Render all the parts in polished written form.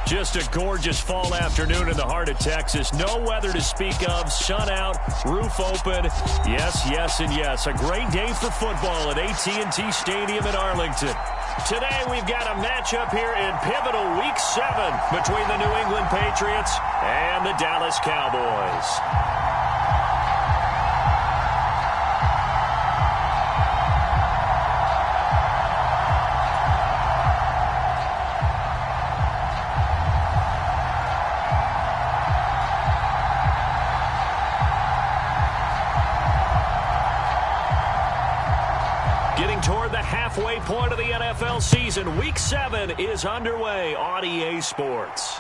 Just a gorgeous fall afternoon in the heart of Texas. No weather to speak of. Sun out, roof open. Yes, yes, and yes. A great day for football at AT&T Stadium in Arlington. Today we've got a matchup here in pivotal Week 7 between the New England Patriots and the Dallas Cowboys. Toward the halfway point of the NFL season. Week 7 is underway on EA Sports.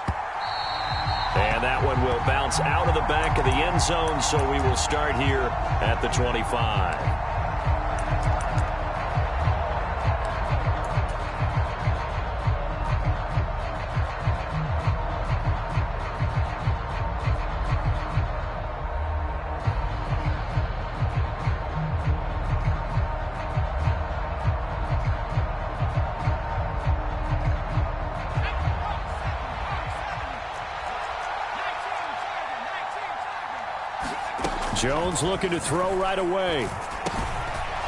And that one will bounce out of the back of the end zone, so we will start here at the 25. Jones looking to throw right away.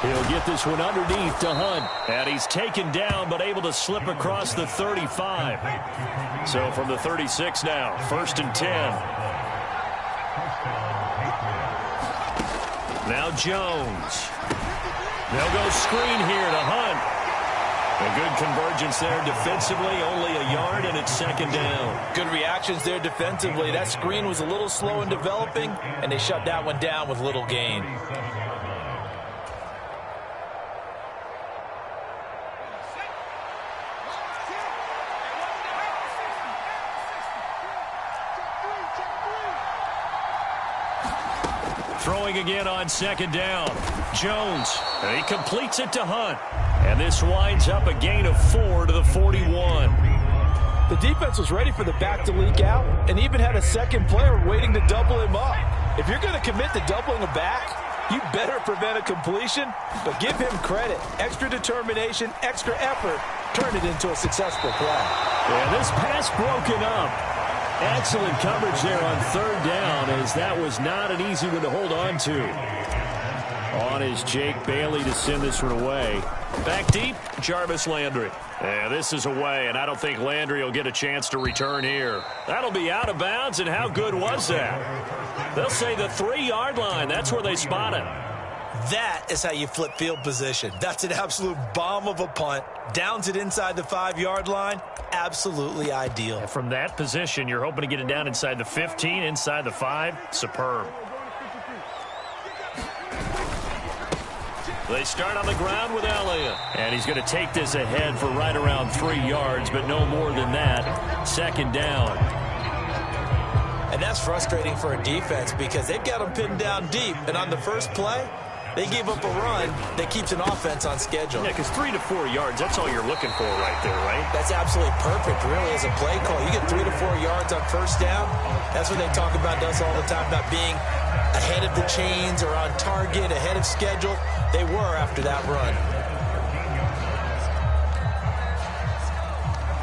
He'll get this one underneath to Hunt. And he's taken down but able to slip across the 35. So from the 36 now, 1st and 10. Now Jones. They'll go screen here to Hunt. A good convergence there defensively, only a yard, and it's 2nd down. Good reactions there defensively. That screen was a little slow in developing, and they shut that one down with little gain. Throwing again on 2nd down. Jones, and he completes it to Hunt. And this winds up a gain of 4 to the 41. The defense was ready for the back to leak out and even had a second player waiting to double him up. If you're going to commit to doubling a back, you better prevent a completion, but give him credit. Extra determination, extra effort, turn it into a successful play. Yeah, this pass broken up. Excellent coverage there on 3rd down, as that was not an easy one to hold on to. On is Jake Bailey to send this one away. Back deep, Jarvis Landry. Yeah, this is away, and I don't think Landry will get a chance to return here. That'll be out of bounds, and how good was that? They'll say the 3-yard line. That's where they spot it. That is how you flip field position. That's an absolute bomb of a punt. Downs it inside the 5-yard line. Absolutely ideal. And from that position, you're hoping to get it down inside the 15, inside the 5. Superb. They start on the ground with Elliott. And he's going to take this ahead for right around 3 yards, but no more than that. 2nd down. And that's frustrating for a defense because they've got them pinned down deep. And on the first play, they gave up a run that keeps an offense on schedule. Yeah, because 3 to 4 yards, that's all you're looking for right there, right? That's absolutely perfect, really, as a play call. You get 3 to 4 yards on 1st down. That's what they talk about us all the time, about being ahead of the chains or on target, ahead of schedule. They were after that run.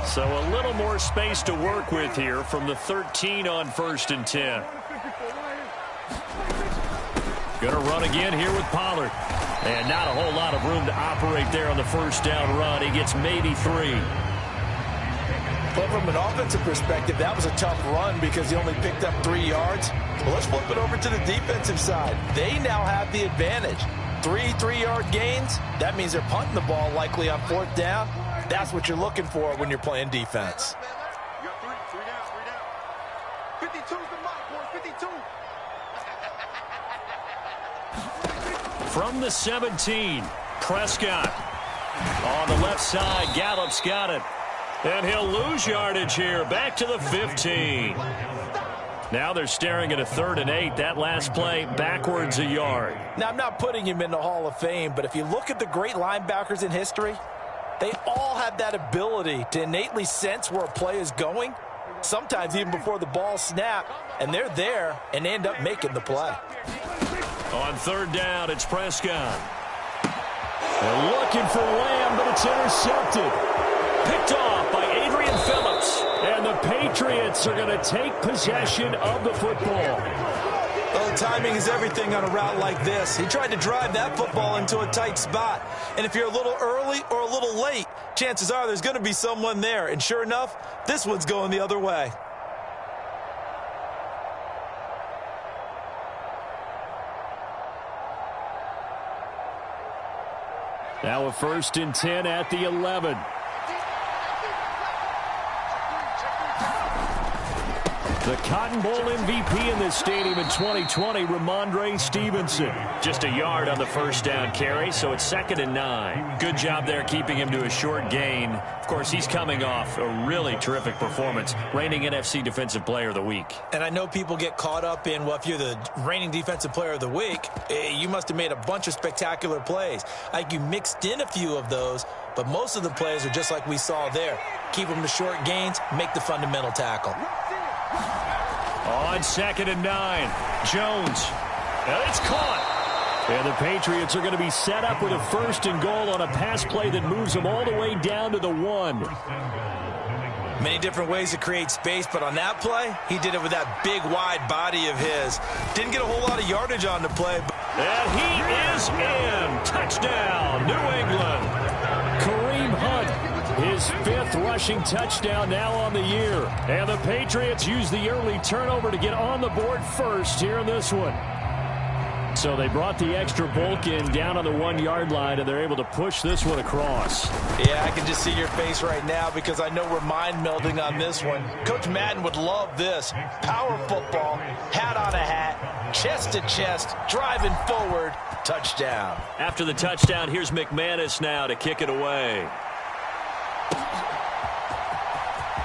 So a little more space to work with here from the 13 on 1st and 10. Going to run again here with Pollard. And not a whole lot of room to operate there on the 1st down run. He gets maybe 3. But from an offensive perspective, that was a tough run because he only picked up 3 yards. Well, let's flip it over to the defensive side. They now have the advantage. 3 3-yard gains. That means they're punting the ball likely on 4th down. That's what you're looking for when you're playing defense. You got 3 down. 52's the mark, boy. 52. From the 17, Prescott. On the left side, Gallup's got it. And he'll lose yardage here. Back to the 15. Now they're staring at a 3rd and 8. That last play, backwards a yard. Now, I'm not putting him in the Hall of Fame, but if you look at the great linebackers in history, they all have that ability to innately sense where a play is going, sometimes even before the ball snapped, and they're there and end up making the play. On 3rd down, it's Prescott. They're looking for Lamb, but it's intercepted. Picked off by Adrian Phillips. And the Patriots Patriots are going to take possession of the football. Well, timing is everything on a route like this. He tried to drive that football into a tight spot. And if you're a little early or a little late, chances are there's going to be someone there. And sure enough, this one's going the other way. Now a 1st and 10 at the 11. The Cotton Bowl MVP in this stadium in 2020, Ramondre Stevenson. Just a yard on the first down carry, so it's 2nd and 9. Good job there keeping him to a short gain. Of course, he's coming off a really terrific performance, reigning NFC Defensive Player of the Week. And I know people get caught up in, well, if you're the reigning Defensive Player of the Week, you must have made a bunch of spectacular plays. Like you mixed in a few of those, but most of the plays are just like we saw there. Keep them to short gains, make the fundamental tackle. On 2nd and 9, Jones. And it's caught. And the Patriots are going to be set up with a 1st and goal on a pass play that moves them all the way down to the 1. Many different ways to create space, but on that play, he did it with that big, wide body of his. Didn't get a whole lot of yardage on the play. And he is in. Touchdown, New England. Kareem Hunt, his 5th rushing touchdown now on the year. And the Patriots use the early turnover to get on the board first here in this one. So they brought the extra bulk in down on the 1-yard line, and they're able to push this one across. Yeah, I can just see your face right now because I know we're mind melding on this one. Coach Madden would love this. Power football, hat on a hat, chest to chest, driving forward, touchdown. After the touchdown, here's McManus now to kick it away.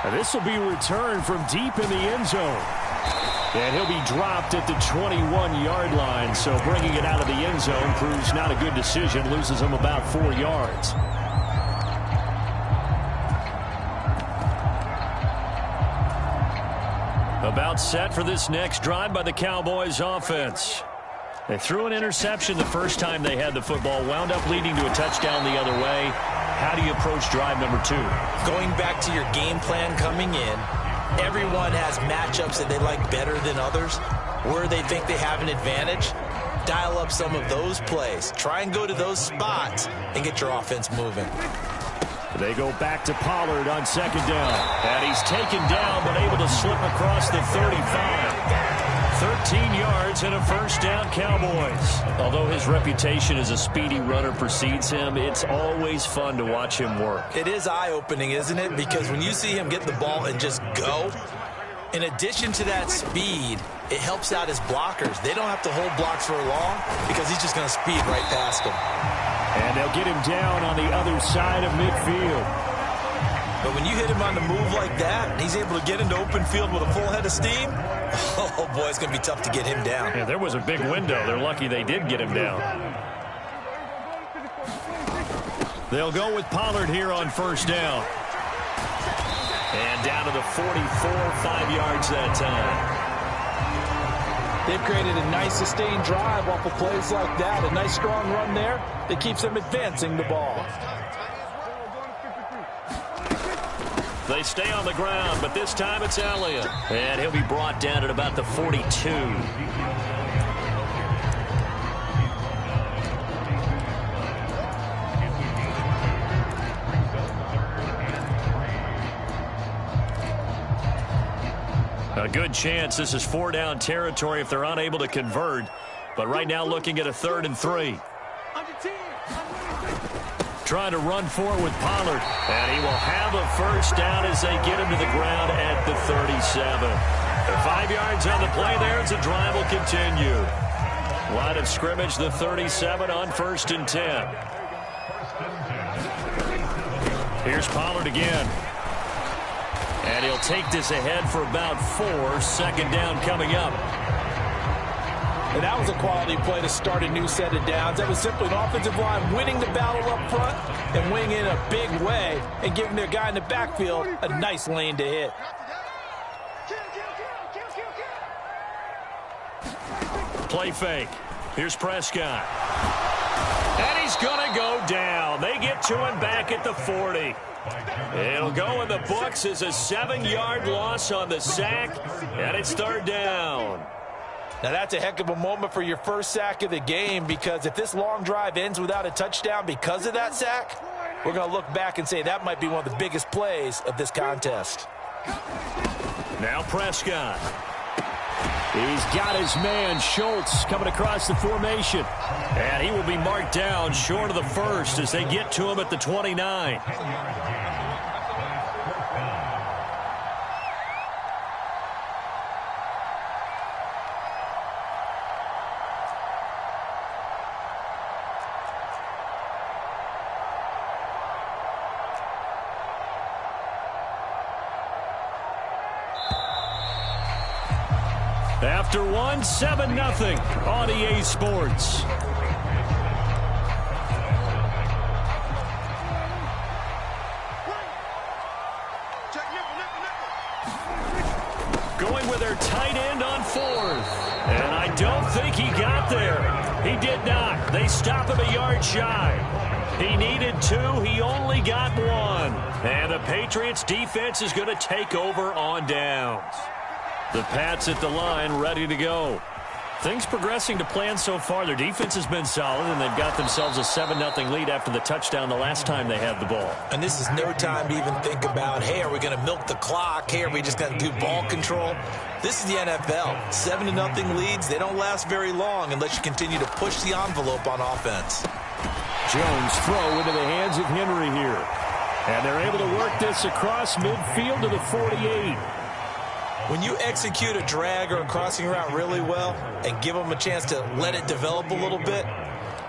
And this will be returned from deep in the end zone. And he'll be dropped at the 21-yard line. So bringing it out of the end zone proves not a good decision. Loses him about 4 yards. About set for this next drive by the Cowboys offense. They threw an interception the first time they had the football. Wound up leading to a touchdown the other way. How do you approach drive number 2? Going back to your game plan coming in, everyone has matchups that they like better than others, where they think they have an advantage. Dial up some of those plays. Try and go to those spots and get your offense moving. They go back to Pollard on 2nd down. And he's taken down but able to slip across the 35. 13 yards and a 1st down, Cowboys. Although his reputation as a speedy runner precedes him, it's always fun to watch him work. It is eye-opening, isn't it? Because when you see him get the ball and just go, in addition to that speed, it helps out his blockers. They don't have to hold blocks for long because he's just going to speed right past them. And they'll get him down on the other side of midfield. But when you hit him on the move like that, and he's able to get into open field with a full head of steam, oh boy, it's going to be tough to get him down. Yeah, there was a big window. They're lucky they did get him down. They'll go with Pollard here on 1st down. And down to the 44, 5 yards that time. They've created a nice sustained drive off of plays like that. A nice strong run there that keeps them advancing the ball. They stay on the ground, but this time it's Elliott. And he'll be brought down at about the 42. A good chance this is 4-down territory if they're unable to convert. But right now looking at a 3rd and 3. Trying to run for it with Pollard. And he will have a 1st down as they get him to the ground at the 37. 5 yards on the play there as the drive will continue. Line of scrimmage, the 37 on 1st and 10. Here's Pollard again. And he'll take this ahead for about 4. 2nd down coming up. And that was a quality play to start a new set of downs. That was simply an offensive line winning the battle up front and winning in a big way and giving their guy in the backfield a nice lane to hit. Play fake. Here's Prescott. And he's going to go down. They get to him back at the 40. It'll go in the books as a 7-yard loss on the sack, and it's third down. Now, that's a heck of a moment for your first sack of the game, because if this long drive ends without a touchdown because of that sack, we're going to look back and say that might be one of the biggest plays of this contest. Now Prescott. He's got his man, Schultz, coming across the formation. And he will be marked down short of the first as they get to him at the 29. After one, 7-0 on EA Sports. Going with their tight end on fourth. And I don't think he got there. He did not. They stop him a yard shy. He needed 2. He only got 1. And the Patriots defense is going to take over on downs. The Pats at the line, ready to go. Things progressing to plan so far. Their defense has been solid, and they've got themselves a 7-0 lead after the touchdown the last time they had the ball. And this is no time to even think about, hey, are we going to milk the clock? Hey, are we just going to do ball control? This is the NFL. 7-0 leads, they don't last very long unless you continue to push the envelope on offense. Jones throw into the hands of Henry here. And they're able to work this across midfield to the 48. When you execute a drag or a crossing route really well and give them a chance to let it develop a little bit,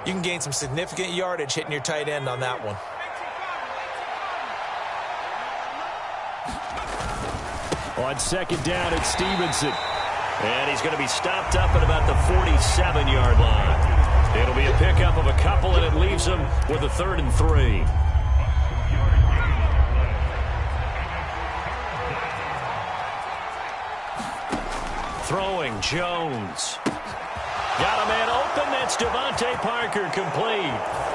you can gain some significant yardage hitting your tight end on that one. On second down, it's Stevenson. And he's going to be stopped up at about the 47-yard line. It'll be a pickup of a couple, and it leaves him with a 3rd and 3. Throwing, Jones. Got a man open. That's Devontae Parker, complete.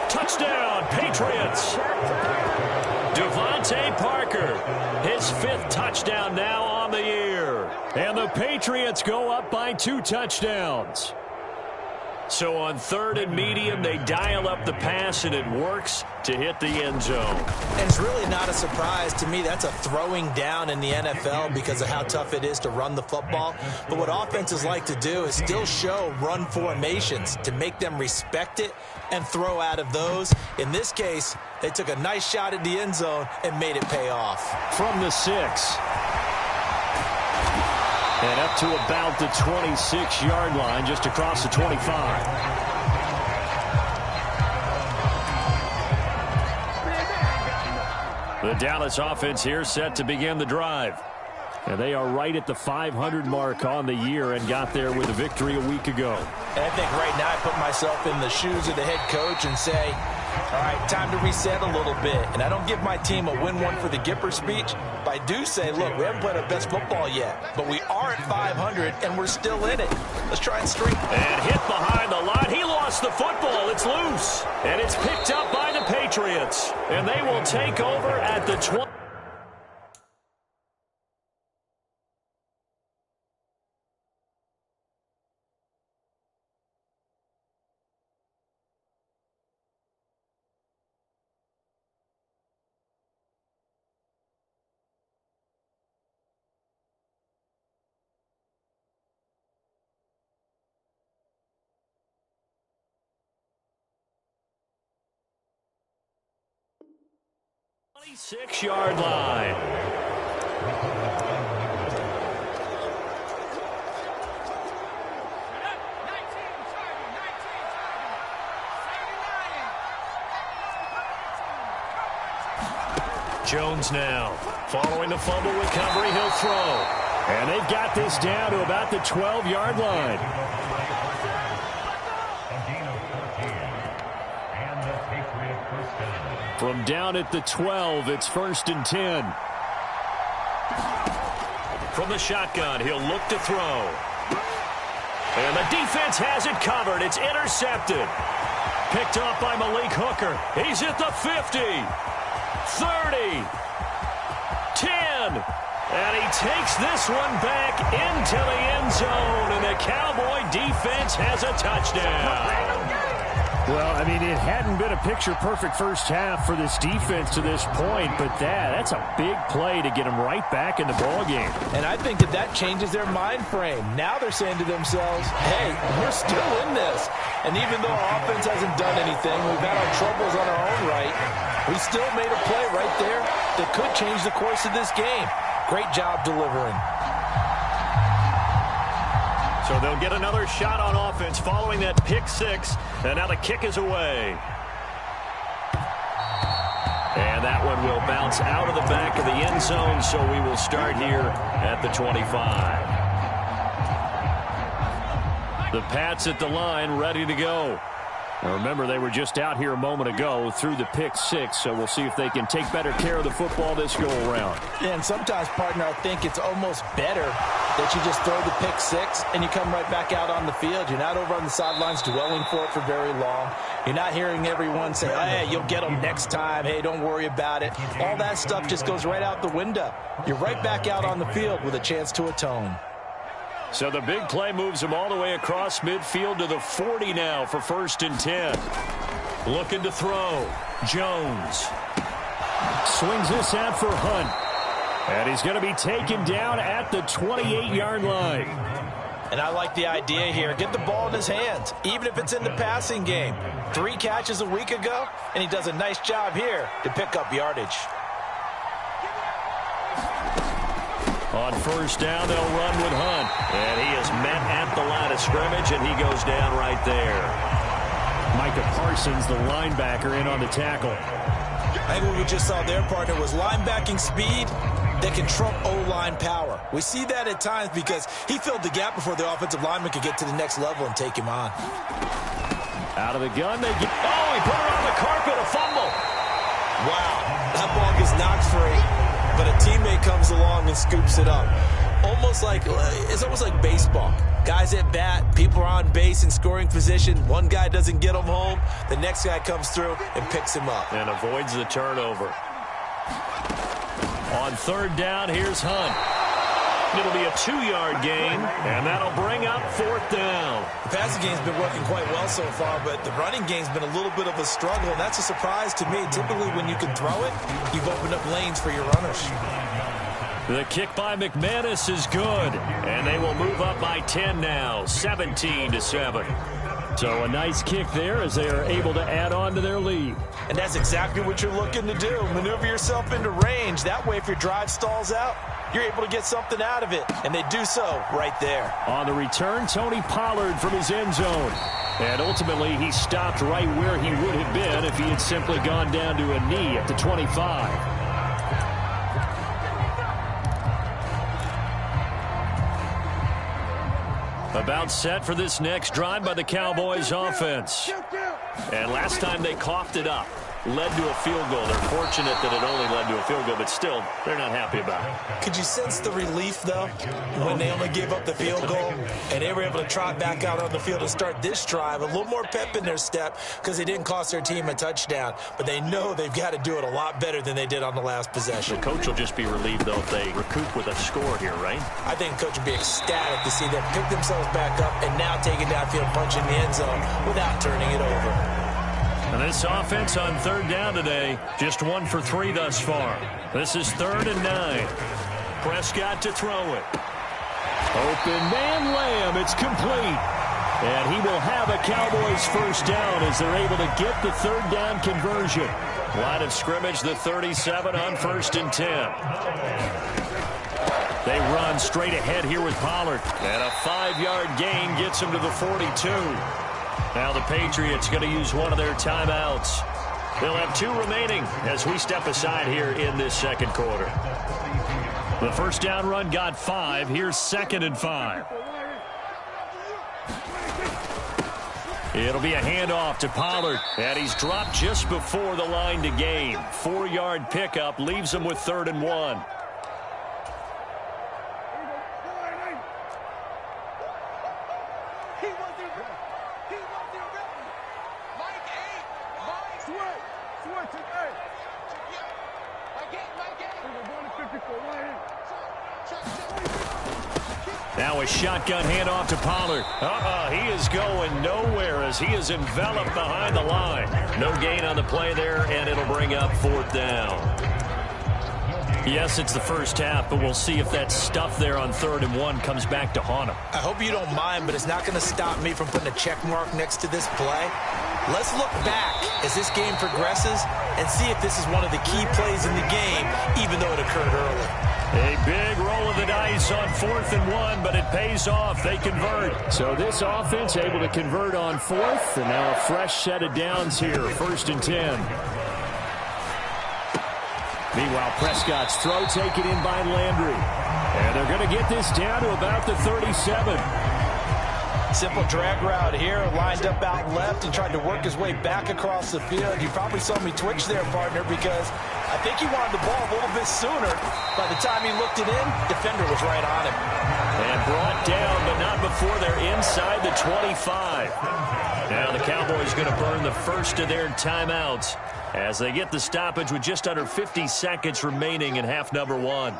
Touchdown, Patriots. Devontae Parker, his 5th touchdown now on the year. And the Patriots go up by 2 touchdowns. So on 3rd and medium, they dial up the pass, and it works to hit the end zone. And it's really not a surprise to me. That's a throwing down in the NFL because of how tough it is to run the football. But what offenses like to do is still show run formations to make them respect it and throw out of those. In this case, they took a nice shot at the end zone and made it pay off. From the 6. And up to about the 26-yard line, just across the 25. The Dallas offense here set to begin the drive. And they are right at the 500 mark on the year and got there with a victory a week ago. And I think right now I put myself in the shoes of the head coach and say, all right, time to reset a little bit. And I don't give my team a win one for the Gipper speech, but I do say, look, we haven't played our best football yet, but we are at 500 and we're still in it. Let's try and strengthen. And hit behind the line. He lost the football. It's loose. And it's picked up by the Patriots. And they will take over at the 20. Six-yard line. Jones now. Following the fumble recovery, he'll throw. And they've got this down to about the 12-yard line. From down at the 12, it's 1st and 10. From the shotgun, he'll look to throw. And the defense has it covered. It's intercepted. picked off by Malik Hooker. He's at the 50, 30, 10. And he takes this one back into the end zone, and the Cowboy defense has a touchdown. Well, I mean, it hadn't been a picture-perfect first half for this defense to this point, but that's a big play to get them right back in the ballgame. And I think that changes their mind frame. Now they're saying to themselves, hey, we're still in this. And even though our offense hasn't done anything, we've had our troubles on our own right, we still made a play right there that could change the course of this game. Great job delivering. So they'll get another shot on offense following that pick six. And now the kick is away. And that one will bounce out of the back of the end zone, so we will start here at the 25. The Pats at the line, ready to go. Now remember, they were just out here a moment ago through the pick six, so we'll see if they can take better care of the football this go-around. Yeah, and sometimes, partner, I think it's almost better that you just throw the pick six and you come right back out on the field. You're not over on the sidelines dwelling for it for very long. You're not hearing everyone say, hey, you'll get them next time. Hey, don't worry about it. All that stuff just goes right out the window. You're right back out on the field with a chance to atone. So the big play moves him all the way across midfield to the 40 now for 1st and 10. Looking to throw. Jones. Swings this out for Hunt. And he's going to be taken down at the 28-yard line. And I like the idea here. Get the ball in his hands, even if it's in the passing game. 3 catches a week ago, and he does a nice job here to pick up yardage. On 1st down, they'll run with Hunt. And he is met at the line of scrimmage, and he goes down right there. Micah Parsons, the linebacker, in on the tackle. I think what we just saw there, partner, was linebacking speed that can trump O-line power. We see that at times because he filled the gap before the offensive lineman could get to the next level and take him on. Out of the gun, they get... Oh, he put it on the carpet, a fumble. Wow, that ball gets knocked free, but a teammate comes along and scoops it up. It's almost like baseball. Guys at bat, people are on base in scoring position. One guy doesn't get him home. The next guy comes through and picks him up. And avoids the turnover. On 3rd down, here's Hunt. It'll be a 2-yard gain, and that'll bring up 4th down. The passing game's been working quite well so far, but the running game's been a little bit of a struggle, and that's a surprise to me. Typically, when you can throw it, you've opened up lanes for your runners. The kick by McManus is good, and they will move up by 10 now, 17-7. So a nice kick there as they are able to add on to their lead. And that's exactly what you're looking to do. Maneuver yourself into range. That way, if your drive stalls out, you're able to get something out of it. And they do so right there. On the return, Tony Pollard from his end zone. And ultimately, he stopped right where he would have been if he had simply gone down to a knee at the 25. About set for this next drive by the Cowboys offense. And last time they coughed it up. Led to a field goal. They're fortunate that it only led to a field goal, but still, they're not happy about it. Could you sense the relief, though, when they only gave up the field goal and they were able to trot back out on the field and start this drive? A little more pep in their step because they didn't cost their team a touchdown, but they know they've got to do it a lot better than they did on the last possession. The coach will just be relieved, though, if they recoup with a score here, right? I think the coach will be ecstatic to see them pick themselves back up and now take it downfield, punch in the end zone without turning it over. And this offense on 3rd down today, just 1 for 3 thus far. This is 3rd and 9. Prescott to throw it. Open man Lamb, it's complete. And he will have a Cowboys 1st down as they're able to get the 3rd down conversion. Line of scrimmage, the 37 on 1st and 10. They run straight ahead here with Pollard. And a 5-yard gain gets him to the 42. Now the Patriots going to use one of their timeouts. They'll have 2 remaining as we step aside here in this 2nd quarter. The 1st down run got 5. Here's 2nd and 5. It'll be a handoff to Pollard, and he's dropped just before the line to gain. 4-yard pickup leaves him with 3rd and 1. Now a shotgun handoff to Pollard. He is going nowhere as he is enveloped behind the line. No gain on the play there, and it'll bring up 4th down. Yes, it's the first half, but we'll see if that stuff there on 3rd and 1 comes back to haunt him. I hope you don't mind, but it's not going to stop me from putting a check mark next to this play. Let's look back as this game progresses and see if this is one of the key plays in the game, even though it occurred early. A big roll of the dice on 4th and 1, but it pays off. They convert. So this offense able to convert on 4th, and now a fresh set of downs here, 1st and 10. Meanwhile, Prescott's throw taken in by Landry. And they're going to get this down to about the 37. Simple drag route here, lined up out left and tried to work his way back across the field. You probably saw me twitch there, partner, because I think he wanted the ball a little bit sooner. By the time he looked it in, defender was right on him. And brought down, but not before they're inside the 25. Now the Cowboys going to burn the first of their timeouts as they get the stoppage with just under 50 seconds remaining in half number 1.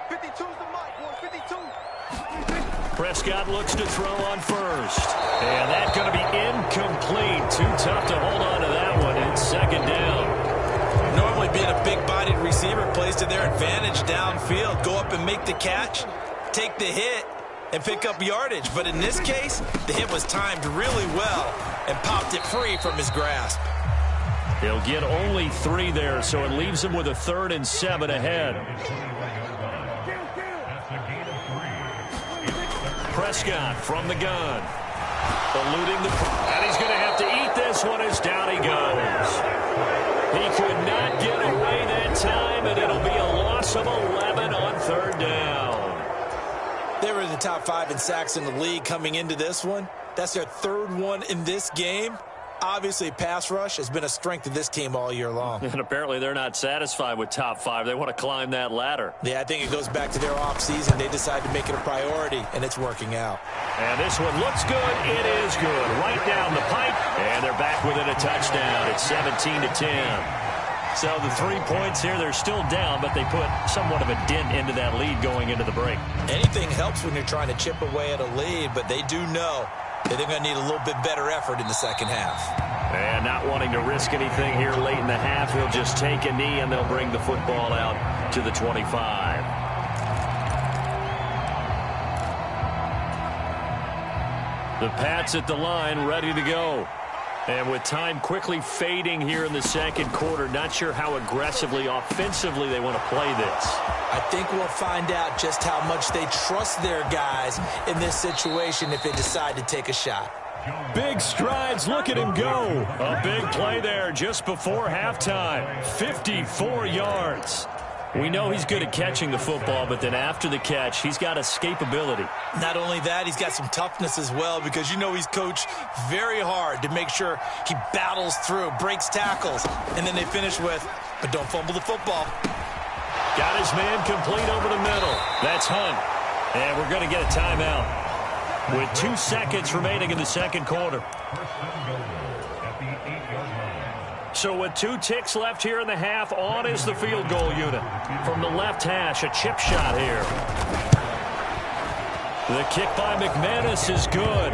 52's the mic, boy, 52. Prescott looks to throw on first. And that's going to be incomplete. Too tough to hold on to that one. It's 2nd down. Normally being a big-bodied receiver plays to their advantage downfield. Go up and make the catch, take the hit, and pick up yardage. But in this case, the hit was timed really well and popped it free from his grasp. He'll get only 3 there, so it leaves him with a 3rd and 7 ahead. Prescott from the gun. Eluding the... And he's going to have to eat this one as down he goes. He could not get away that time, and it'll be a loss of 11 on 3rd down. They were in the top 5 in sacks in the league coming into this one. That's their 3rd one in this game. Obviously, pass rush has been a strength of this team all year long. And apparently they're not satisfied with top 5. They want to climb that ladder. Yeah, I think it goes back to their offseason. They decided to make it a priority, and it's working out. And this one looks good. It is good. Right down the pipe, and they're back within a touchdown. It's 17-10. So the 3 points here, they're still down, but they put somewhat of a dent into that lead going into the break. Anything helps when you're trying to chip away at a lead, but they do know that they're going to need a little bit better effort in the second half. And not wanting to risk anything here late in the half, he'll just take a knee, and they'll bring the football out to the 25. The Pats at the line, ready to go. And with time quickly fading here in the second quarter, not sure how aggressively, offensively they want to play this. I think we'll find out just how much they trust their guys in this situation if they decide to take a shot. Big strides. Look at him go. A big play there just before halftime. 54 yards. We know he's good at catching the football, but then after the catch, he's got escapability. Not only that, he's got some toughness as well, because you know he's coached very hard to make sure he battles through, breaks tackles, and then they finish with, but don't fumble the football. Got his man complete over the middle. That's Hunt. And we're going to get a timeout with 2 seconds remaining in the second quarter. So with 2 ticks left here in the half, on is the field goal unit. From the left hash, a chip shot here. The kick by McManus is good.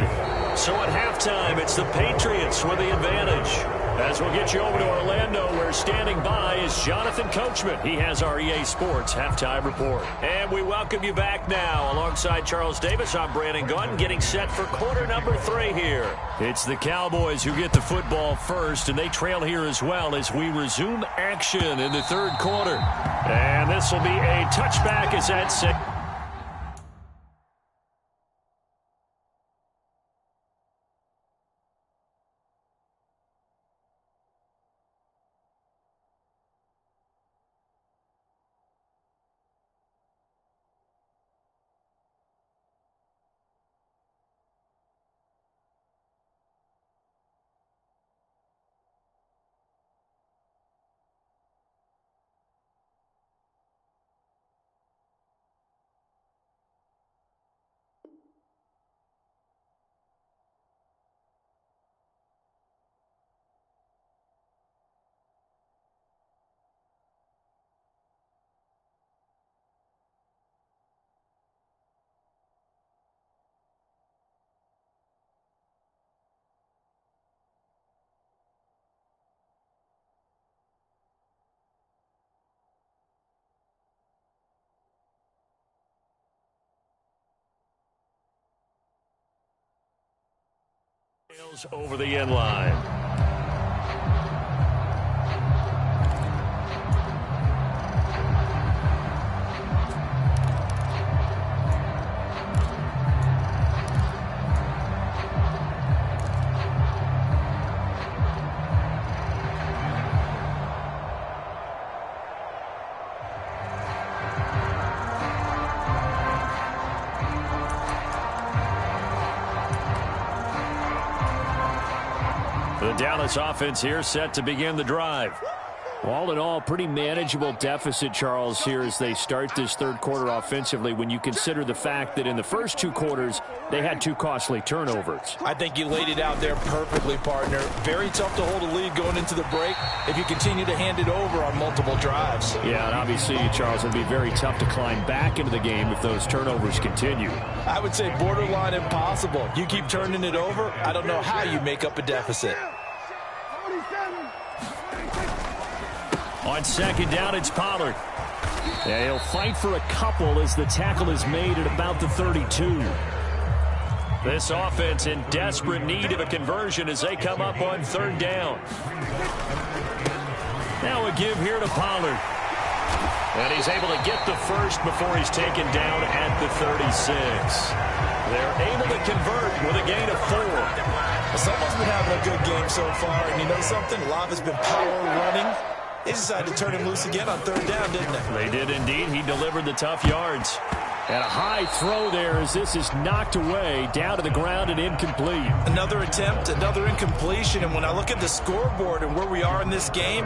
So at halftime, it's the Patriots with the advantage. As we'll get you over to Orlando, where standing by is Jonathan Coachman. He has our EA Sports Halftime Report. And we welcome you back now. Alongside Charles Davis, I'm Brandon Gunn, getting set for quarter number 3 here. It's the Cowboys who get the football first, and they trail here as well as we resume action in the third quarter. And this will be a touchback as at 6. Over the end line. The Dallas offense here set to begin the drive. All in all, pretty manageable deficit, Charles, here as they start this third quarter offensively when you consider the fact that in the first two quarters, they had two costly turnovers. I think you laid it out there perfectly, partner. Very tough to hold a lead going into the break if you continue to hand it over on multiple drives. Yeah, and obviously, Charles, it'll be very tough to climb back into the game if those turnovers continue. I would say borderline impossible. You keep turning it over, I don't know how you make up a deficit. On second down, it's Pollard. Yeah, he'll fight for a couple as the tackle is made at about the 32. This offense in desperate need of a conversion as they come up on third down. Now a give here to Pollard. And he's able to get the first before he's taken down at the 36. They're able to convert with a gain of 4. Someone's been having a good game so far, and you know something? A lot has been power running. They decided to turn him loose again on third down, didn't they? They did indeed. He delivered the tough yards. And a high throw there as this is knocked away, down to the ground and incomplete. Another attempt, another incompletion, and when I look at the scoreboard and where we are in this game,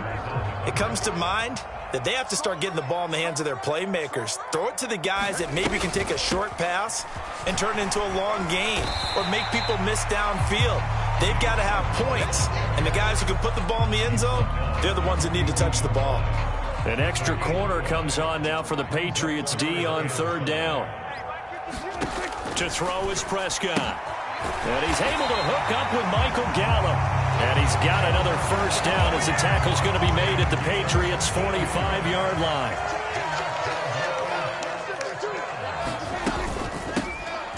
it comes to mind that they have to start getting the ball in the hands of their playmakers. Throw it to the guys that maybe can take a short pass and turn it into a long gain or make people miss downfield. They've got to have points, and the guys who can put the ball in the end zone, they're the ones that need to touch the ball. An extra corner comes on now for the Patriots D on third down. To throw is Prescott. And he's able to hook up with Michael Gallup. And he's got another first down as the tackle's going to be made at the Patriots' 45-yard line.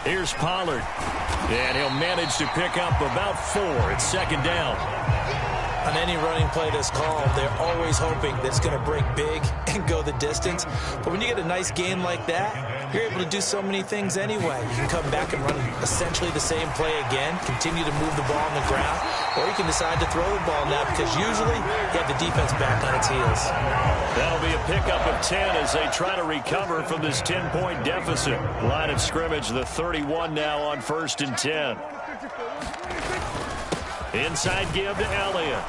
Here's Pollard. And he'll manage to pick up about 4 at second down. On any running play that's called, they're always hoping that it's going to break big and go the distance. But when you get a nice game like that, you're able to do so many things anyway. You can come back and run essentially the same play again, continue to move the ball on the ground, or you can decide to throw the ball now because usually you have the defense back on its heels. That'll be a pickup of 10 as they try to recover from this 10-point deficit. Line of scrimmage, the 31 now on 1st and 10. Inside give to Elliott.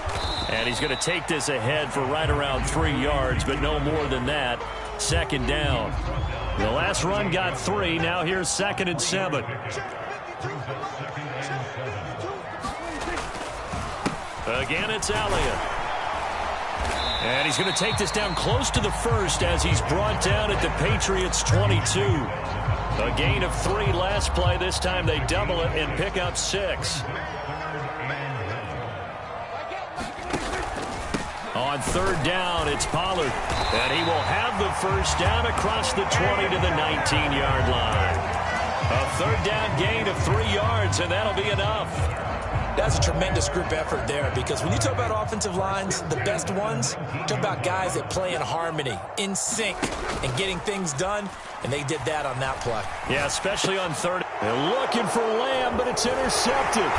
And he's going to take this ahead for right around 3 yards, but no more than that. Second down. The last run got 3. Now here's 2nd and 7. Again, it's Elliott. And he's going to take this down close to the first as he's brought down at the Patriots' 22. A gain of 3 last play. This time they double it and pick up 6. On third down, it's Pollard. And he will have the first down across the 20 to the 19-yard line. A third down gain of 3 yards, and that'll be enough. That's a tremendous group effort there because when you talk about offensive lines, the best ones, talk about guys that play in harmony, in sync, and getting things done, and they did that on that play. Yeah, especially on third. They're looking for Lamb, but it's intercepted.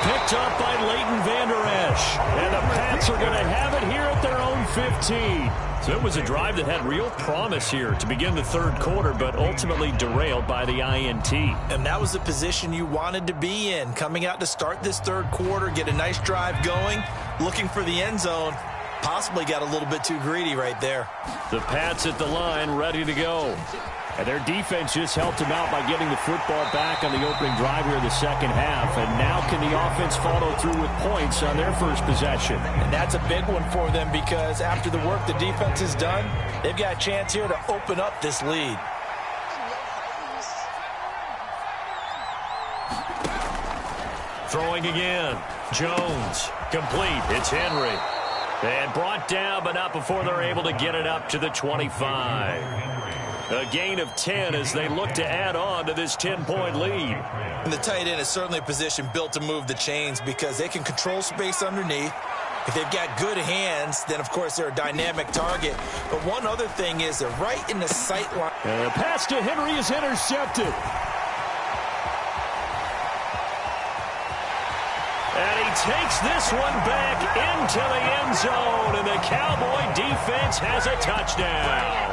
Picked up by Leighton Vander Esch. And the Pats are going to have it here at their own 15. So it was a drive that had real promise here to begin the third quarter, but ultimately derailed by the INT. And that was the position you wanted to be in, coming out to start this third quarter, get a nice drive going, looking for the end zone. Possibly got a little bit too greedy right there. The Pats at the line, ready to go. And their defense just helped them out by getting the football back on the opening drive here in the second half. And now can the offense follow through with points on their first possession? And that's a big one for them because after the work the defense has done, they've got a chance here to open up this lead. Throwing again. Jones. Complete. It's Henry. And brought down, but not before they're able to get it up to the 25. A gain of 10 as they look to add on to this 10-point lead. And the tight end is certainly a position built to move the chains because they can control space underneath. If they've got good hands, then, of course, they're a dynamic target. But one other thing is they're right in the sight line. And the pass to Henry is intercepted. And he takes this one back into the end zone, and the Cowboy defense has a touchdown.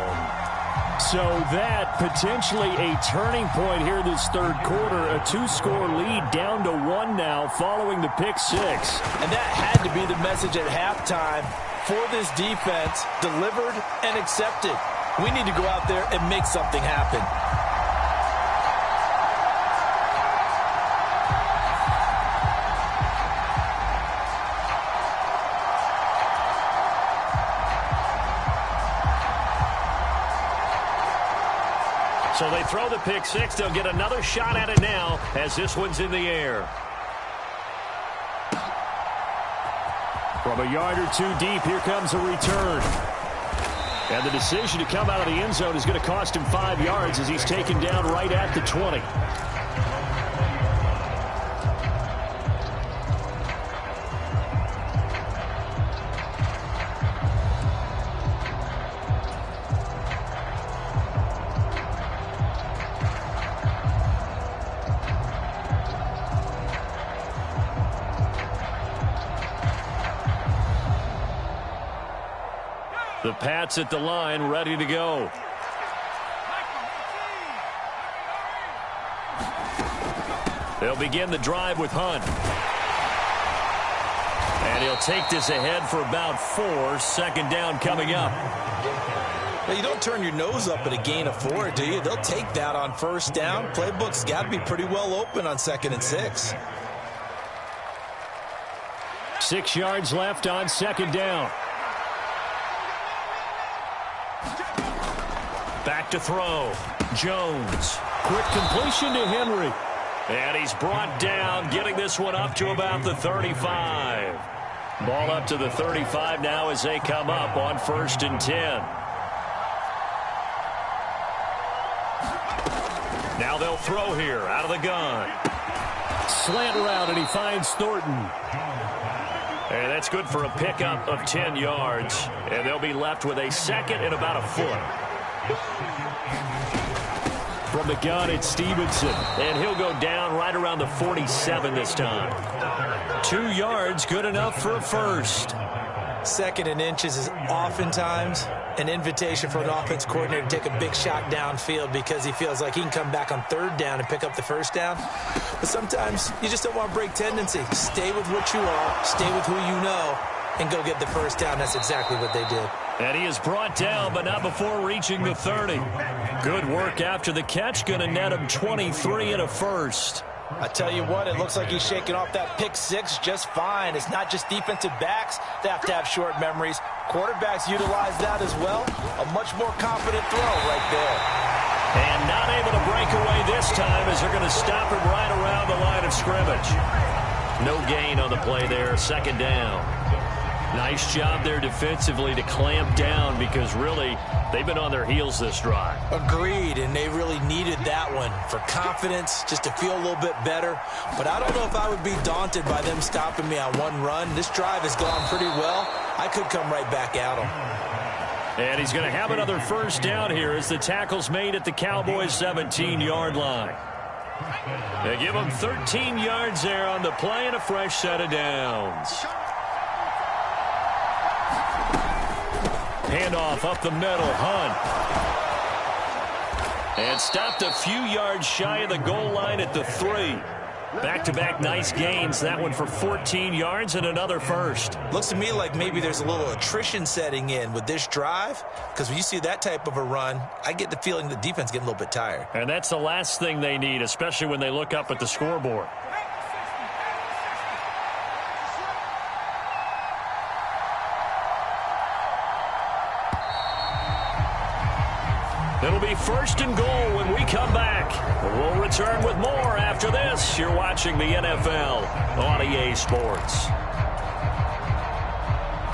So that potentially a turning point here this third quarter. A 2-score lead down to 1 now following the pick six. And that had to be the message at halftime for this defense, delivered and accepted. We need to go out there and make something happen. So they throw the pick six. They'll get another shot at it now as this one's in the air. From a yard or two deep, here comes a return. And the decision to come out of the end zone is going to cost him 5 yards as he's taken down right at the 20. The Pats at the line, ready to go. They'll begin the drive with Hunt. And he'll take this ahead for about 4. Second down coming up. Well, you don't turn your nose up at a gain of 4, do you? They'll take that on first down. Playbook's got to be pretty well open on 2nd and 6. 6 yards left on second down. Back to throw. Jones. Quick completion to Henry. And he's brought down, getting this one up to about the 35. Ball up to the 35 now as they come up on 1st and 10. Now they'll throw here out of the gun. Slant route, and he finds Thornton. And that's good for a pickup of 10 yards. And they'll be left with a 2nd and about a foot. From the gun, it's Stevenson. And he'll go down right around the 47 this time. 2 yards, good enough for a first. 2nd and inches is oftentimes an invitation for an offense coordinator to take a big shot downfield because he feels like he can come back on 3rd down and pick up the first down. But sometimes you just don't want to break tendency. Stay with what you are, stay with who you know, and go get the first down. That's exactly what they did. And he is brought down, but not before reaching the 30. Good work after the catch. Going to net him 23 and a first. I tell you what, it looks like he's shaking off that pick six just fine. It's not just defensive backs that have to have short memories. Quarterbacks utilize that as well. A much more confident throw right there. And not able to break away this time as they're going to stop him right around the line of scrimmage. No gain on the play there. 2nd down. Nice job there defensively to clamp down because really they've been on their heels this drive. Agreed, and they really needed that one for confidence, just to feel a little bit better. But I don't know if I would be daunted by them stopping me on one run. This drive has gone pretty well. I could come right back at them. And he's going to have another first down here as the tackle's made at the Cowboys' 17-yard line. They give him 13 yards there on the play and a fresh set of downs. Handoff up the middle, Hunt. And stopped a few yards shy of the goal line at the 3. Back-to-back nice gains. That one for 14 yards and another first. Looks to me like maybe there's a little attrition setting in with this drive, because when you see that type of a run, I get the feeling the defense getting a little bit tired. And that's the last thing they need, especially when they look up at the scoreboard. It'll be 1st and goal when we come back. We'll return with more after this. You're watching the NFL on EA Sports.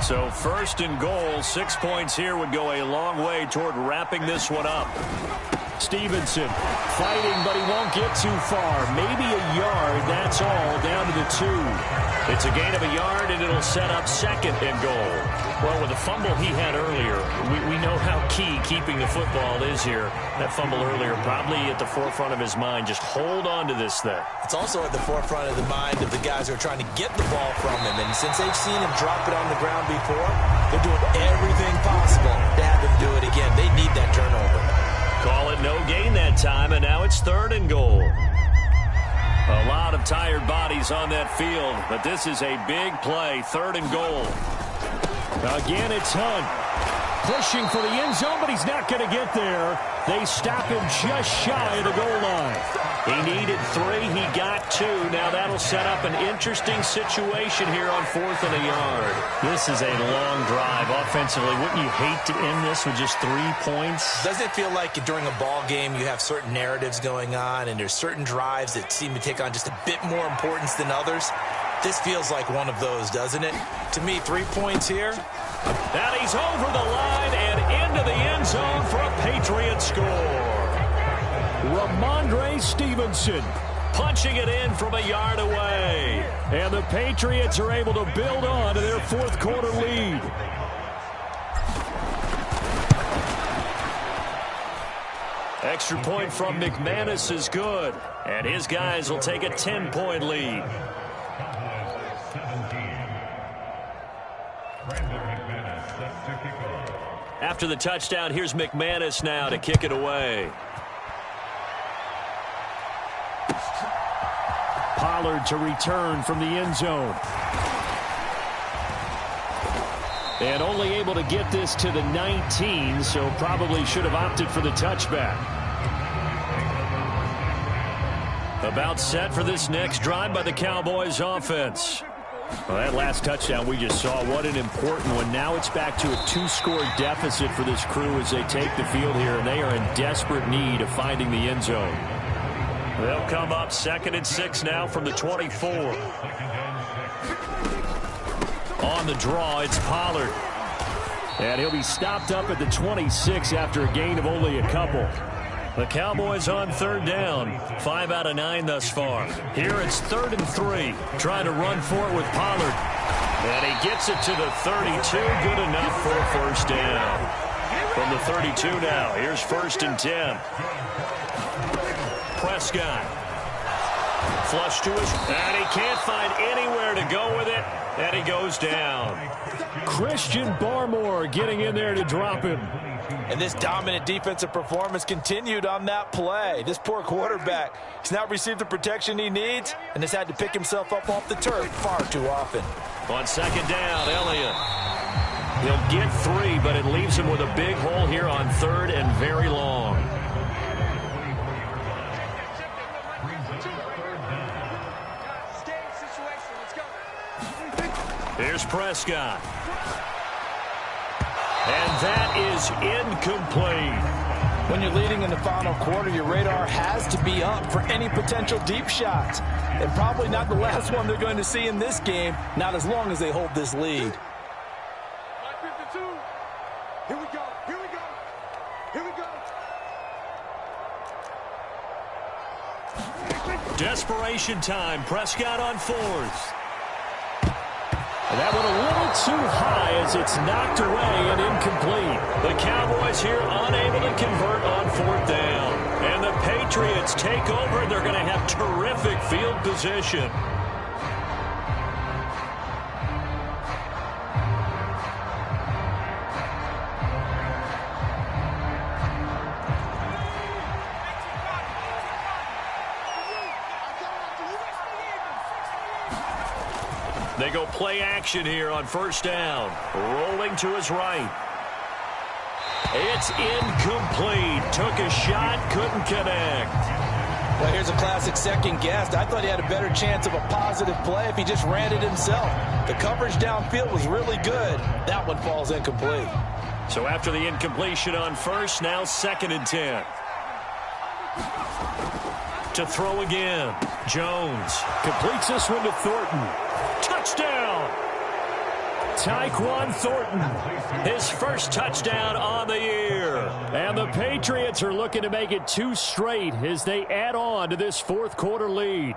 So first and goal, 6 points here would go a long way toward wrapping this one up. Stevenson fighting, but he won't get too far. Maybe a yard, that's all, down to the 2. It's a gain of a yard, and it'll set up second and goal. Well, with the fumble he had earlier, we know how key keeping the football is here. That fumble earlier probably at the forefront of his mind. Just hold on to this thing. It's also at the forefront of the mind of the guys who are trying to get the ball from him. And since they've seen him drop it on the ground before, they're doing everything possible to have him do it again. They need that turnover. Call it no gain that time, and now it's third and goal. A lot of tired bodies on that field, but this is a big play, third and goal. Again, it's Hunt. Pushing for the end zone, but he's not going to get there. They stop him just shy of the goal line. He needed 3. He got 2. Now that'll set up an interesting situation here on 4th and a yard. This is a long drive offensively. Wouldn't you hate to end this with just 3 points? Doesn't it feel like during a ball game you have certain narratives going on and there's certain drives that seem to take on just a bit more importance than others? This feels like one of those, doesn't it? To me, 3 points here. And he's over the line and into the end zone for a Patriots score. Ramondre Stevenson punching it in from a yard away. And the Patriots are able to build on to their fourth quarter lead. Extra point from McManus is good. And his guys will take a 10-point lead. After the touchdown, here's McManus now to kick it away. Pollard to return from the end zone. And only able to get this to the 19, so probably should have opted for the touchback. About set for this next drive by the Cowboys offense. Well, that last touchdown we just saw, what an important one. Now it's back to a 2-score deficit for this crew as they take the field here, and they are in desperate need of finding the end zone. They'll come up 2nd and 6 now from the 24. On the draw, it's Pollard. And he'll be stopped up at the 26 after a gain of only a couple. The Cowboys on 3rd down. 5 out of 9 thus far. Here it's 3rd and 3. Trying to run for it with Pollard. And he gets it to the 32. Good enough for a first down. From the 32 now, here's 1st and 10. Prescott. Flush to his, and he can't find anywhere to go with it, and he goes down. Christian Barmore getting in there to drop him. And this dominant defensive performance continued on that play. This poor quarterback, he's not received the protection he needs and has had to pick himself up off the turf far too often. On 2nd down, Elliott. He'll get 3, but it leaves him with a big hole here on 3rd and very long. Here's Prescott. And that is incomplete. When you're leading in the final quarter, your radar has to be up for any potential deep shots. And probably not the last one they're going to see in this game, not as long as they hold this lead. 52. Here we go. Here we go. Here we go. Desperation time. Prescott on 4th. That one a little too high as it's knocked away and incomplete. The Cowboys here unable to convert on 4th down. And the Patriots take over, and they're going to have terrific field position. They go play action here on 1st down. Rolling to his right. It's incomplete. Took a shot, couldn't connect. Well, here's a classic second guess. I thought he had a better chance of a positive play if he just ran it himself. The coverage downfield was really good. That one falls incomplete. So after the incompletion on 1st, now 2nd and 10. To throw again. Jones completes this one to Thornton. Touchdown! Tyquan Thornton, his first touchdown on the year. And the Patriots are looking to make it 2 straight as they add on to this fourth quarter lead.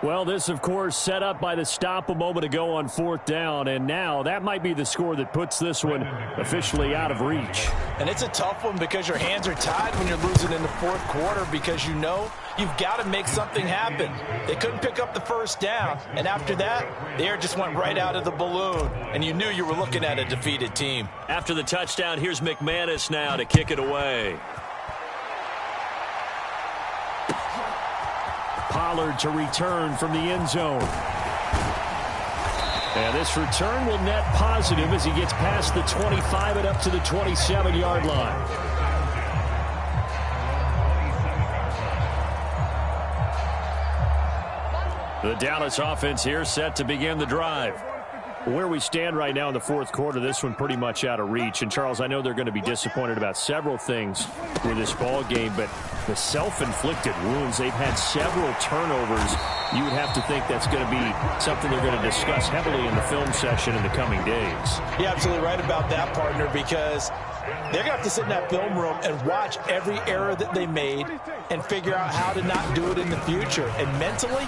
Well, this, of course, set up by the stop a moment ago on 4th down, and now that might be the score that puts this one officially out of reach. And it's a tough one because your hands are tied when you're losing in the 4th quarter because you know you've got to make something happen. They couldn't pick up the first down, and after that, the air just went right out of the balloon, and you knew you were looking at a defeated team. After the touchdown, here's McManus now to kick it away. Pollard to return from the end zone. And this return will net positive as he gets past the 25 and up to the 27-yard line. The Dallas offense here set to begin the drive. Where we stand right now in the 4th quarter, this one pretty much out of reach. And, Charles, I know they're going to be disappointed about several things with this ball game, but the self-inflicted wounds, they've had several turnovers. You would have to think that's going to be something they're going to discuss heavily in the film session in the coming days. You're absolutely right about that, partner, because they're going to have to sit in that film room and watch every error that they made and figure out how to not do it in the future. And mentally,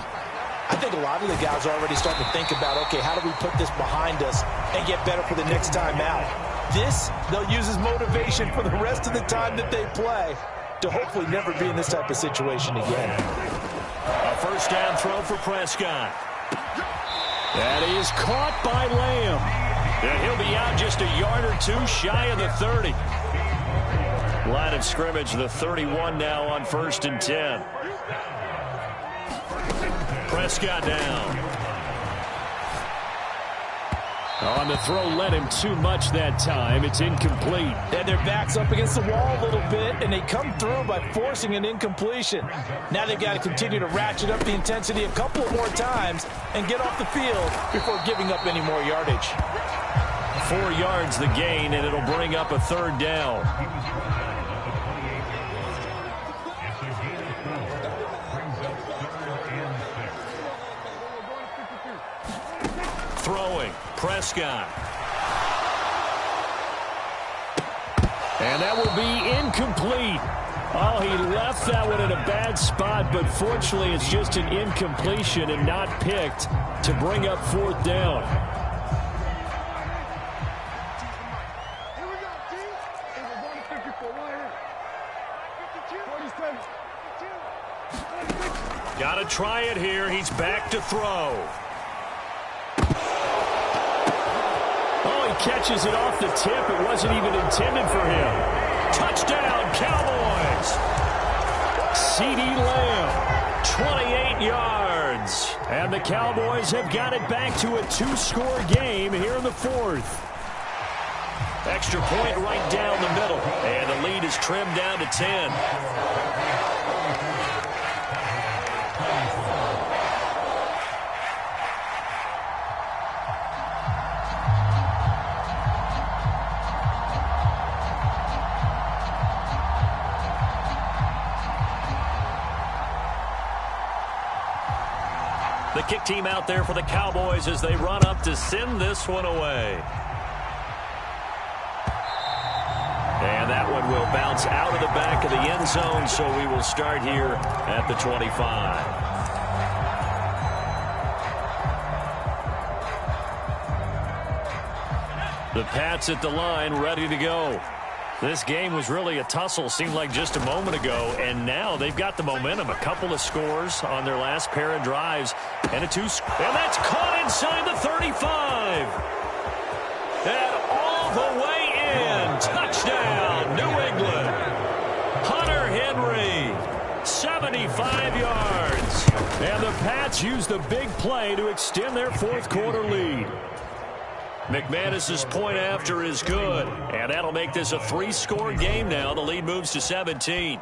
I think a lot of the guys are already starting to think about, okay, how do we put this behind us and get better for the next time out? This, they'll use as motivation for the rest of the time that they play to hopefully never be in this type of situation again. A first down throw for Prescott. That is caught by Lamb. And he'll be out just a yard or two shy of the 30. Line of scrimmage, the 31 now on 1st and 10. Prescott down. On the throw, led him too much that time. It's incomplete. And their back's up against the wall a little bit, and they come through by forcing an incompletion. Now they've got to continue to ratchet up the intensity a couple of more times and get off the field before giving up any more yardage. 4 yards the gain, and it'll bring up a 3rd down. Throwing, Prescott. And that will be incomplete. Oh, he left that one in a bad spot, but fortunately it's just an incompletion and not picked to bring up 4th down. Here we go, team. It was 154 right here. 52. Got to try it here. He's back to throw. Oh, he catches it off the tip. It wasn't even intended for him. Touchdown, Cowboys. CeeDee Lamb, 28 yards. and the Cowboys have got it back to a 2-score game here in the 4th. Extra point right down the middle, and the lead is trimmed down to 10. The kick team out there for the Cowboys as they run up to send this one away. And that one will bounce out of the back of the end zone, so we will start here at the 25. The Pats at the line, ready to go. This game was really a tussle, seemed like just a moment ago, and now they've got the momentum. A couple of scores on their last pair of drives, and and that's caught inside the 35. And all the way in. Touchdown, New England. Hunter Henry, 75 yards. And the Pats use the big play to extend their 4th quarter lead. McManus's point after is good, and that'll make this a 3-score game now. The lead moves to 17.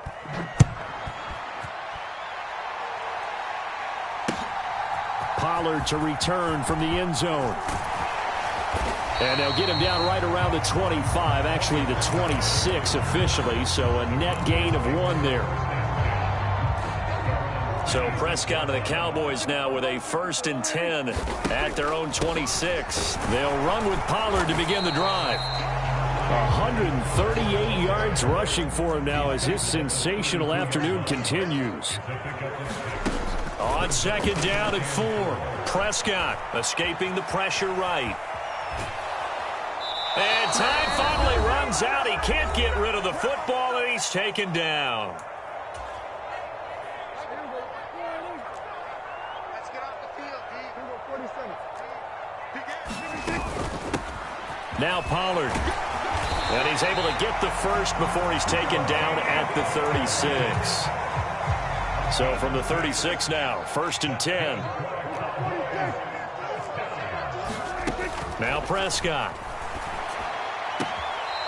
Pollard to return from the end zone. And they'll get him down right around the 25, actually the 26 officially, so a net gain of 1 there. So Prescott and the Cowboys now with a 1st and 10 at their own 26. They'll run with Pollard to begin the drive. 138 yards rushing for him now as his sensational afternoon continues. On 2nd down and 4, Prescott escaping the pressure right. And time finally runs out. He can't get rid of the football, and he's taken down. Now Pollard. And he's able to get the first before he's taken down at the 36. So from the 36 now, 1st and 10. Now Prescott.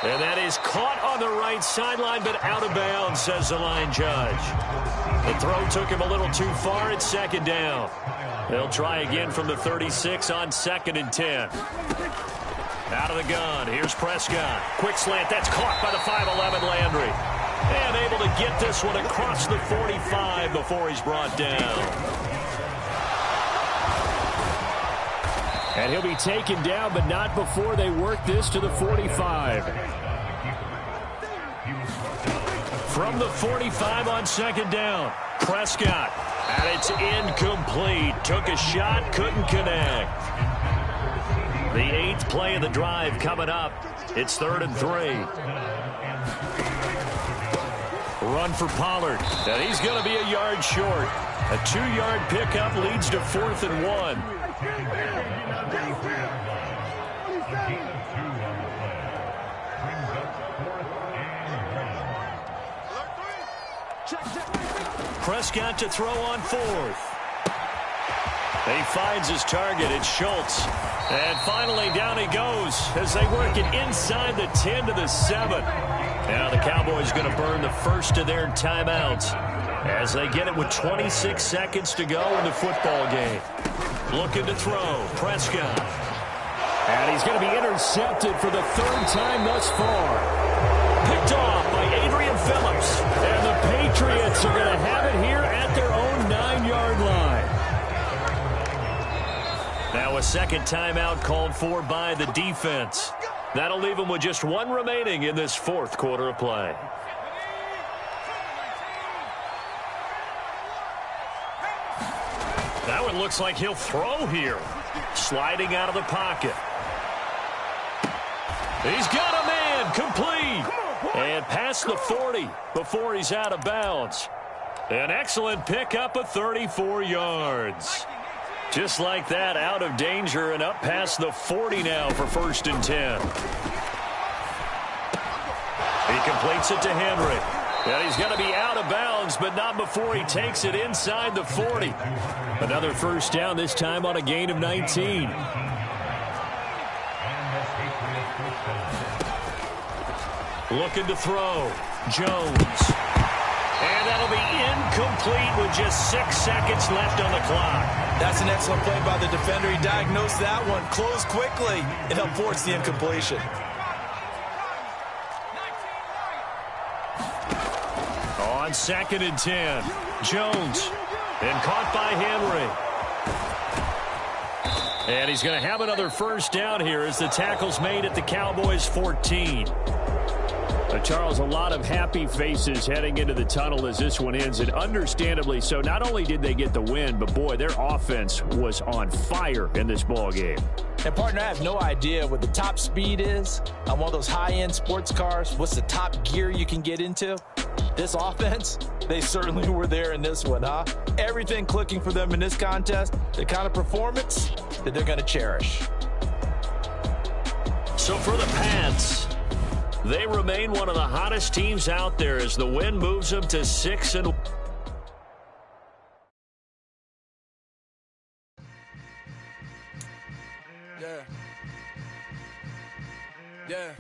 And that is caught on the right sideline, but out of bounds, says the line judge. The throw took him a little too far at 2nd down. They'll try again from the 36 on 2nd and 10. Out of the gun, here's Prescott. Quick slant, that's caught by the 5'11" Landry. And able to get this one across the 45 before he's brought down. And he'll be taken down, but not before they work this to the 45. From the 45 on 2nd down, Prescott. And it's incomplete. Took a shot, couldn't connect. The 8th play of the drive coming up. It's 3rd and 3. Run for Pollard. And he's going to be a yard short. A 2-yard pickup leads to 4th and 1. Prescott to throw on 4th. He finds his target. It's Schultz. And finally down he goes as they work it inside the 10 to the 7. Now the Cowboys going to burn the first of their timeouts as they get it with 26 seconds to go in the football game. Looking to throw. Prescott. And he's going to be intercepted for the 3rd time thus far. Picked off by Adrian Phillips. And the Patriots are going to have it here at their own 9-yard line. Now a 2nd timeout called for by the defense. That'll leave them with just 1 remaining in this 4th quarter of play. That one looks like he'll throw here. Sliding out of the pocket. He's got a man, complete. And past the 40 before he's out of bounds. An excellent pickup of 34 yards. Just like that, out of danger and up past the 40 now for 1st and 10. He completes it to Henry. And he's going to be out of bounds, but not before he takes it inside the 40. Another 1st down, this time on a gain of 19. Looking to throw. Jones. And that'll be incomplete with just 6 seconds left on the clock. That's an excellent play by the defender. He diagnosed that one, closed quickly, and helped force the incompletion. On 2nd and 10, Jones. And caught by Henry. And he's going to have another 1st down here as the tackle's made at the Cowboys' 14. Charles, a lot of happy faces heading into the tunnel as this one ends, and understandably so. Not only did they get the win, but boy, their offense was on fire in this ball game. And partner, I have no idea what the top speed is on one of those high-end sports cars. What's the top gear you can get into? This offense, they certainly were there in this one, huh? Everything clicking for them in this contest, the kind of performance that they're going to cherish. So for the Pats, they remain one of the hottest teams out there as the win moves them to 6-1. Yeah.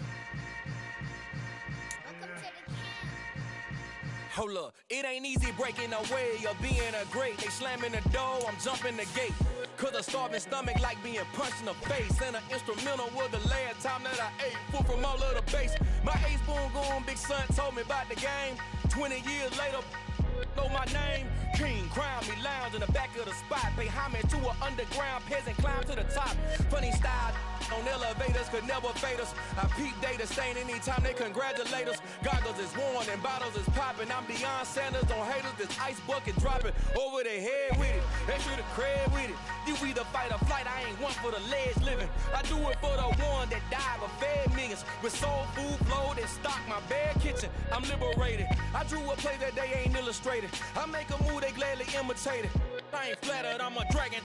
Hold up, it ain't easy breaking away or being a great. They slamming the door, I'm jumping the gate. Cause a starving stomach like being punched in the face. And an instrumental was the last time that I ate food from all of the base. My ace boom going big son told me about the game. 20 years later, know my name. King crown me in the back of the spot. Pay homage to an underground peasant, climb to the top. Funny style on elevators could never fade us. I peep data stain anytime they congratulate us. Goggles is worn and bottles is popping. I'm Deion Sanders on haters, this ice bucket dropping over their head with it. Extra the cred with it. You either fight or flight, I ain't one for the ledge living. I do it for the one that died but fed millions. With soul food flowed and stock my bad kitchen. I'm liberated. I drew a play that they ain't illustrated. I make a move they gladly imitated. I ain't flattered, I'm a dragon.